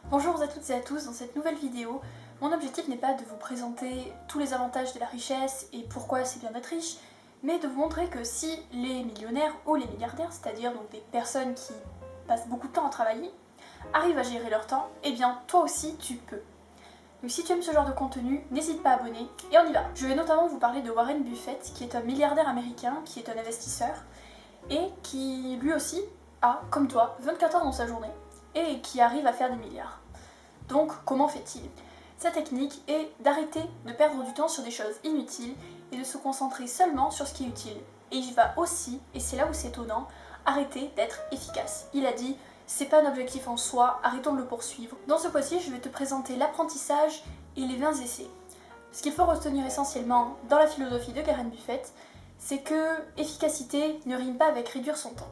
Bonjour à toutes et à tous, dans cette nouvelle vidéo, mon objectif n'est pas de vous présenter tous les avantages de la richesse et pourquoi c'est bien d'être riche, mais de vous montrer que si les millionnaires ou les milliardaires, c'est-à-dire donc des personnes qui passent beaucoup de temps à travailler, arrivent à gérer leur temps, eh bien toi aussi tu peux. Donc si tu aimes ce genre de contenu, n'hésite pas à abonner et on y va. Je vais notamment vous parler de Warren Buffett, qui est un milliardaire américain, qui est un investisseur, et qui lui aussi a, comme toi, 24 heures dans sa journée, et qui arrive à faire des milliards. Donc comment fait-il? Sa technique est d'arrêter de perdre du temps sur des choses inutiles et de se concentrer seulement sur ce qui est utile. Et il va aussi, et c'est là où c'est étonnant, arrêter d'être efficace. Il a dit, c'est pas un objectif en soi, arrêtons de le poursuivre. Dans ce point-ci, je vais te présenter l'apprentissage et les 20 essais. Ce qu'il faut retenir essentiellement dans la philosophie de Warren Buffett, c'est que efficacité ne rime pas avec réduire son temps.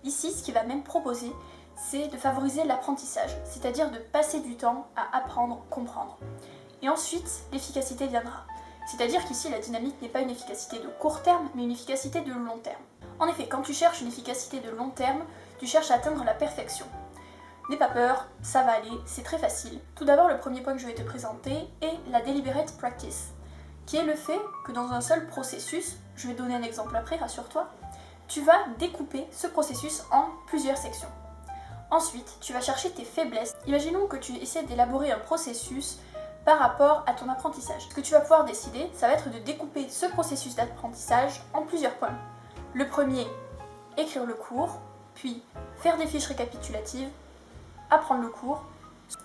Ici, ce qu'il va même proposer, c'est de favoriser l'apprentissage, c'est-à-dire de passer du temps à apprendre, comprendre. Et ensuite, l'efficacité viendra. C'est-à-dire qu'ici, la dynamique n'est pas une efficacité de court terme, mais une efficacité de long terme. En effet, quand tu cherches une efficacité de long terme, tu cherches à atteindre la perfection. N'aie pas peur, ça va aller, c'est très facile. Tout d'abord, le premier point que je vais te présenter est la deliberate practice, qui est le fait que dans un seul processus, je vais donner un exemple après, rassure-toi, tu vas découper ce processus en plusieurs sections. Ensuite, tu vas chercher tes faiblesses. Imaginons que tu essaies d'élaborer un processus par rapport à ton apprentissage. Ce que tu vas pouvoir décider, ça va être de découper ce processus d'apprentissage en plusieurs points. Le premier, écrire le cours, puis faire des fiches récapitulatives, apprendre le cours,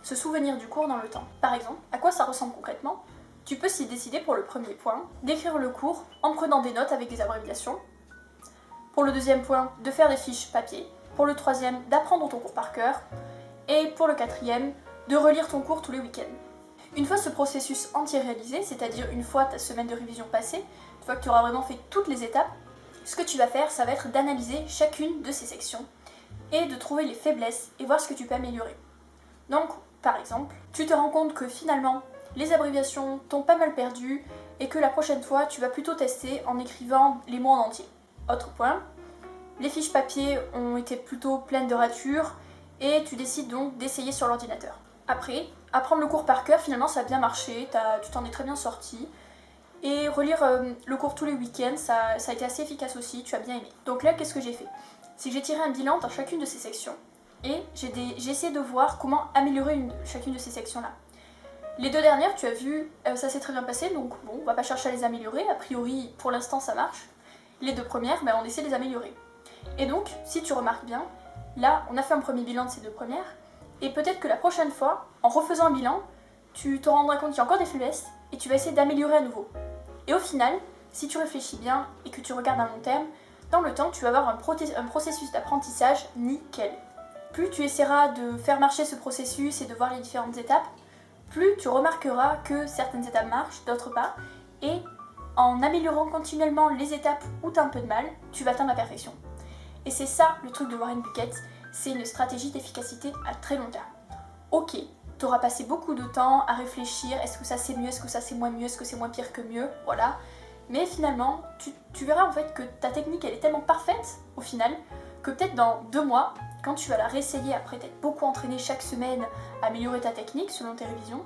se souvenir du cours dans le temps. Par exemple, à quoi ça ressemble concrètement? Tu peux s'y décider pour le premier point, d'écrire le cours en prenant des notes avec des abréviations. Pour le deuxième point, de faire des fiches papier. Pour le troisième, d'apprendre ton cours par cœur. Et pour le quatrième, de relire ton cours tous les week-ends. Une fois ce processus entier réalisé, c'est-à-dire une fois ta semaine de révision passée, une fois que tu auras vraiment fait toutes les étapes, ce que tu vas faire, ça va être d'analyser chacune de ces sections et de trouver les faiblesses et voir ce que tu peux améliorer. Donc, par exemple, tu te rends compte que finalement, les abréviations t'ont pas mal perdu et que la prochaine fois, tu vas plutôt tester en écrivant les mots en entier. Autre point, les fiches papier ont été plutôt pleines de ratures et tu décides donc d'essayer sur l'ordinateur. Après, apprendre le cours par cœur, finalement ça a bien marché, tu t'en es très bien sorti. Et relire le cours tous les week-ends, ça a été assez efficace aussi, tu as bien aimé. Donc là, qu'est-ce que j'ai fait? C'est que j'ai tiré un bilan dans chacune de ces sections et j'ai essayé de voir comment améliorer chacune de ces sections-là. Les deux dernières, tu as vu, ça s'est très bien passé, donc bon, on va pas chercher à les améliorer, a priori pour l'instant ça marche. Les deux premières, on essaie de les améliorer. Et donc, si tu remarques bien, là, on a fait un premier bilan de ces deux premières, et peut-être que la prochaine fois, en refaisant un bilan, tu te rendras compte qu'il y a encore des faiblesses, et tu vas essayer d'améliorer à nouveau. Et au final, si tu réfléchis bien et que tu regardes à long terme, dans le temps, tu vas avoir un processus d'apprentissage nickel. Plus tu essaieras de faire marcher ce processus et de voir les différentes étapes, plus tu remarqueras que certaines étapes marchent, d'autres pas, et en améliorant continuellement les étapes où tu as un peu de mal, tu vas atteindre la perfection. Et c'est ça le truc de Warren Buffett, c'est une stratégie d'efficacité à très long terme. Ok, tu auras passé beaucoup de temps à réfléchir, est-ce que ça c'est mieux, est-ce que ça c'est moins mieux, est-ce que c'est moins pire que mieux, voilà. Mais finalement, tu verras en fait que ta technique elle est tellement parfaite au final, que peut-être dans 2 mois, quand tu vas la réessayer après t'être beaucoup entraîné chaque semaine à améliorer ta technique selon tes révisions,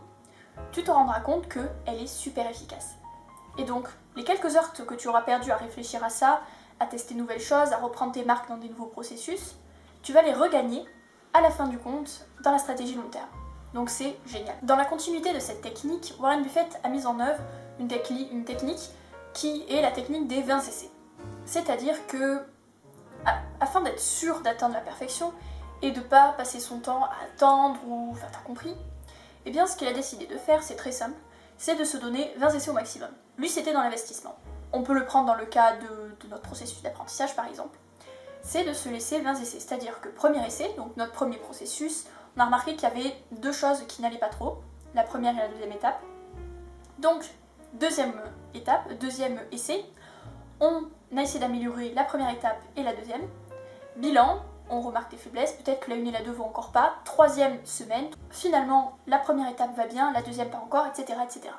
tu te rendras compte qu'elle est super efficace. Et donc, les quelques heures que tu auras perdues à réfléchir à ça, à tester de nouvelles choses, à reprendre tes marques dans des nouveaux processus, tu vas les regagner à la fin du compte dans la stratégie long terme. Donc c'est génial. Dans la continuité de cette technique, Warren Buffett a mis en œuvre une technique qui est la technique des 20 essais. C'est-à-dire que, afin d'être sûr d'atteindre la perfection et de ne pas passer son temps à attendre ou... Enfin, t'as compris? Eh bien, ce qu'il a décidé de faire, c'est très simple, c'est de se donner 20 essais au maximum. Lui, c'était dans l'investissement. On peut le prendre dans le cas de notre processus d'apprentissage par exemple, c'est de se laisser 20 essais. C'est-à-dire que premier essai, donc notre premier processus, on a remarqué qu'il y avait 2 choses qui n'allaient pas trop, la première et la deuxième étape. Donc, deuxième essai, on a essayé d'améliorer la première étape et la deuxième. Bilan, on remarque des faiblesses, peut-être que la 1 et la 2 vont encore pas. Troisième semaine, finalement la première étape va bien, la deuxième pas encore, etc. etc.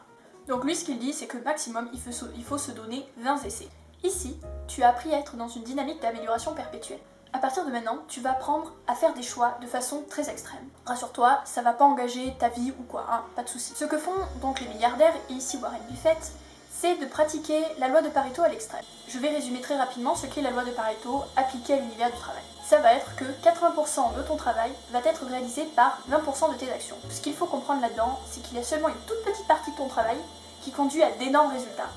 Donc lui, ce qu'il dit, c'est que maximum, il faut se donner 20 essais. Ici, tu as appris à être dans une dynamique d'amélioration perpétuelle. À partir de maintenant, tu vas apprendre à faire des choix de façon très extrême. Rassure-toi, ça va pas engager ta vie ou quoi, hein, pas de soucis. Ce que font donc les milliardaires, et ici Warren Buffett, c'est de pratiquer la loi de Pareto à l'extrême. Je vais résumer très rapidement ce qu'est la loi de Pareto appliquée à l'univers du travail. Ça va être que 80% de ton travail va être réalisé par 20% de tes actions. Ce qu'il faut comprendre là-dedans, c'est qu'il y a seulement une toute petite partie de ton travail qui conduit à d'énormes résultats.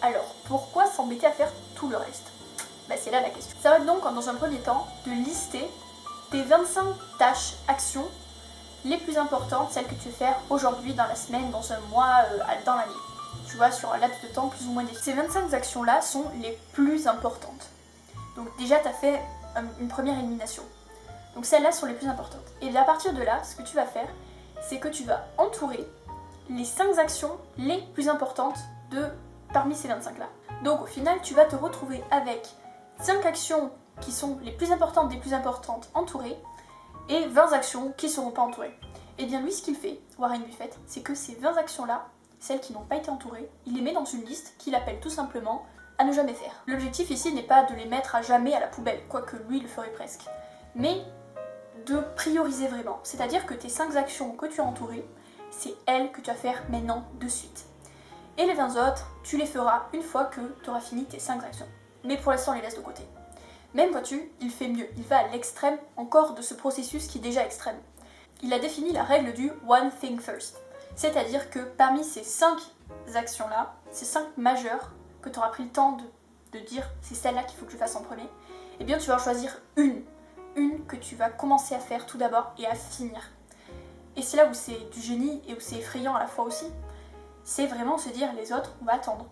Alors, pourquoi s'embêter à faire tout le reste ? Bah c'est là la question. Ça va donc dans un premier temps de lister tes 25 tâches, actions les plus importantes, celles que tu veux faire aujourd'hui, dans la semaine, dans un mois, dans l'année. Tu vois, sur un laps de temps plus ou moins défini. Ces 25 actions-là sont les plus importantes. Donc déjà, tu as fait une première élimination. Donc celles-là sont les plus importantes. Et bien à partir de là, ce que tu vas faire, c'est que tu vas entourer les 5 actions les plus importantes parmi ces 25-là. Donc au final, tu vas te retrouver avec 5 actions qui sont les plus importantes des plus importantes entourées et 20 actions qui ne seront pas entourées. Et bien lui, ce qu'il fait, Warren Buffett, c'est que ces 20 actions-là, celles qui n'ont pas été entourées, il les met dans une liste qu'il appelle tout simplement à ne jamais faire. L'objectif ici n'est pas de les mettre à jamais à la poubelle, quoique lui le ferait presque, mais de prioriser vraiment. C'est-à-dire que tes 5 actions que tu as entourées, c'est elles que tu vas faire maintenant de suite. Et les 20 autres, tu les feras une fois que tu auras fini tes 5 actions. Mais pour l'instant, on les laisse de côté. Même, vois-tu, il fait mieux. Il va à l'extrême encore de ce processus qui est déjà extrême. Il a défini la règle du one thing first. C'est-à-dire que parmi ces 5 actions-là, ces 5 majeures, que tu auras pris le temps de dire c'est celle-là qu'il faut que je fasse en premier, eh bien tu vas en choisir une que tu vas commencer à faire tout d'abord et à finir. Et c'est là où c'est du génie et où c'est effrayant à la fois aussi. C'est vraiment se dire les autres, on va attendre.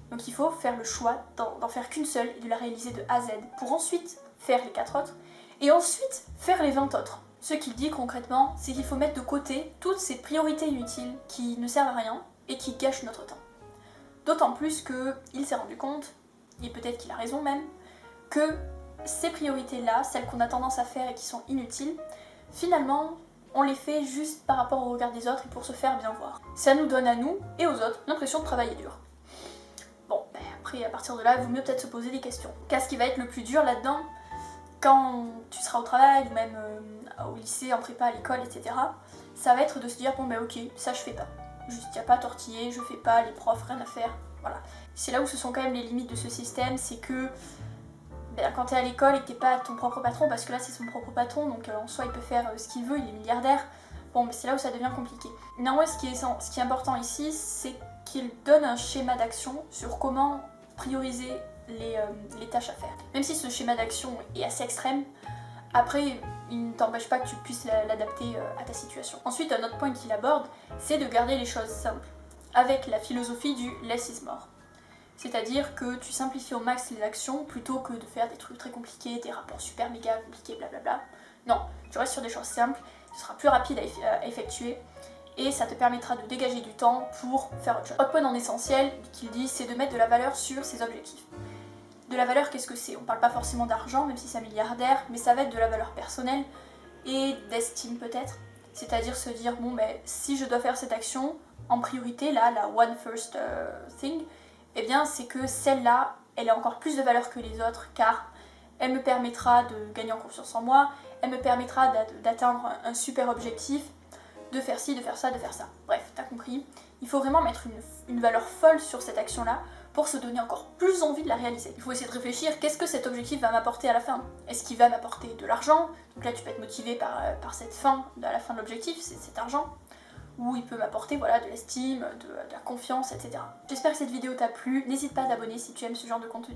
Donc il faut faire le choix d'en faire qu'une seule et de la réaliser de A à Z pour ensuite faire les 4 autres et ensuite faire les 20 autres. Ce qu'il dit concrètement, c'est qu'il faut mettre de côté toutes ces priorités inutiles qui ne servent à rien et qui gâchent notre temps. D'autant plus qu'il s'est rendu compte, et peut-être qu'il a raison même, que ces priorités-là, celles qu'on a tendance à faire et qui sont inutiles, finalement, on les fait juste par rapport au regard des autres et pour se faire bien voir. Ça nous donne à nous et aux autres l'impression de travailler dur. Bon, après, à partir de là, il vaut mieux peut-être se poser des questions. Qu'est-ce qui va être le plus dur là-dedans quand tu seras au travail ou même au lycée, en prépa, à l'école, etc. Ça va être de se dire, bon ok, ça je fais pas. Juste, y a pas à tortiller, je fais pas, les profs, rien à faire, voilà. C'est là où ce sont quand même les limites de ce système, c'est que quand t'es à l'école et que t'es pas ton propre patron, parce que là c'est son propre patron, donc en soi il peut faire ce qu'il veut, il est milliardaire, bon mais c'est là où ça devient compliqué. Néanmoins, ce qui est important ici, c'est qu'il donne un schéma d'action sur comment prioriser les tâches à faire. Même si ce schéma d'action est assez extrême, après, il ne t'empêche pas que tu puisses l'adapter à ta situation. Ensuite, un autre point qu'il aborde, c'est de garder les choses simples, avec la philosophie du less is more. C'est-à-dire que tu simplifies au max les actions plutôt que de faire des trucs très compliqués, des rapports super méga compliqués, blablabla. Non, tu restes sur des choses simples, ce sera plus rapide à effectuer et ça te permettra de dégager du temps pour faire autre chose. Autre point non essentiel qu'il dit, c'est de mettre de la valeur sur ses objectifs. De la valeur, qu'est-ce que c'est ? On parle pas forcément d'argent, même si c'est un milliardaire, mais ça va être de la valeur personnelle et d'estime peut-être. C'est-à-dire se dire, bon si je dois faire cette action, en priorité, là, la one first thing, eh bien c'est que celle-là, elle a encore plus de valeur que les autres, car elle me permettra de gagner en confiance en moi, elle me permettra d'atteindre un super objectif, de faire ci, de faire ça, de faire ça. Bref, t'as compris. Il faut vraiment mettre une valeur folle sur cette action-là, pour se donner encore plus envie de la réaliser. Il faut essayer de réfléchir, qu'est-ce que cet objectif va m'apporter à la fin ? Est-ce qu'il va m'apporter de l'argent ? Donc là tu peux être motivé par cette fin, à la fin de l'objectif, c'est cet argent. Ou il peut m'apporter de l'estime, de la confiance, etc. J'espère que cette vidéo t'a plu, n'hésite pas à t'abonner si tu aimes ce genre de contenu.